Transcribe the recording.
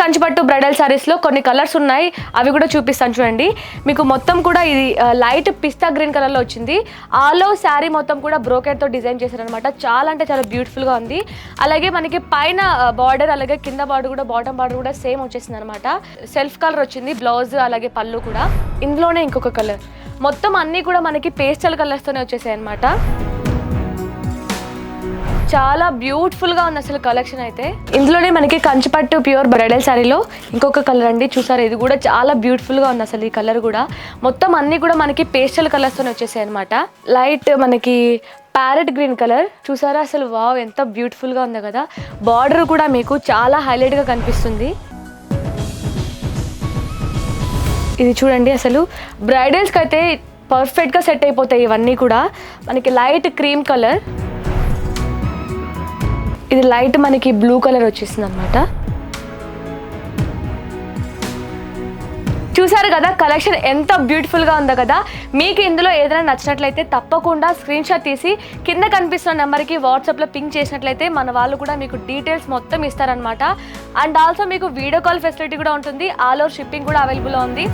కంచిపట్టు bridal సారీస్లో కొన్ని colours ఉన్నాయి, అవి కూడా చూపిస్తాను చూడండి. మీకు మొత్తం కూడా ఇది లైట్ పిస్తా గ్రీన్ కలర్లో వచ్చింది. ఆల్ ఓవర్ శారీ మొత్తం కూడా బ్రోకెట్తో డిజైన్ చేశారనమాట. చాలా అంటే చాలా బ్యూటిఫుల్గా ఉంది. అలాగే మనకి పైన బార్డర్, అలాగే కింద బార్డర్ కూడా, బాటమ్ బార్డర్ కూడా సేమ్ వచ్చేసింది అనమాట. సెల్ఫ్ కలర్ వచ్చింది బ్లౌజ్, అలాగే పళ్ళు కూడా. ఇందులోనే ఇంకొక కలర్, మొత్తం అన్నీ కూడా మనకి పేస్టల్ కలర్స్తోనే వచ్చేసాయి అనమాట. చాలా బ్యూటిఫుల్గా ఉంది అసలు కలెక్షన్ అయితే. ఇందులోనే మనకి కంచిపట్టు ప్యూర్ బ్రైడల్ శారీలో ఇంకొక కలర్ అండి, చూసారా? ఇది కూడా చాలా బ్యూటిఫుల్గా ఉంది అసలు. ఈ కలర్ కూడా మొత్తం అన్నీ కూడా మనకి పేస్టల్ కలర్స్తోనే వచ్చేసాయి అనమాట. లైట్ మనకి ప్యారెట్ గ్రీన్ కలర్, చూసారా అసలు? వావ్, ఎంత బ్యూటిఫుల్గా ఉందో కదా. బార్డర్ కూడా మీకు చాలా హైలైట్గా కనిపిస్తుంది. ఇది చూడండి అసలు, బ్రైడల్స్కి అయితే పర్ఫెక్ట్గా సెట్ అయిపోతాయి ఇవన్నీ కూడా. మనకి లైట్ క్రీమ్ కలర్, ఇది లైట్ మనకి బ్లూ కలర్ వచ్చేసింది అనమాట. చూసారు కదా కలెక్షన్ ఎంత బ్యూటిఫుల్గా ఉందో కదా. మీకు ఇందులో ఏదైనా నచ్చినట్లయితే తప్పకుండా స్క్రీన్ షాట్ తీసి కింద కనిపిస్తున్న నెంబర్కి వాట్సాప్లో పింక్ చేసినట్లయితే మన వాళ్ళు కూడా మీకు డీటెయిల్స్ మొత్తం ఇస్తారనమాట. అండ్ ఆల్సో మీకు వీడియో కాల్ ఫెసిలిటీ కూడా ఉంటుంది. ఆల్ ఓవర్ షిప్పింగ్ కూడా అవైలబుల్ ఉంది.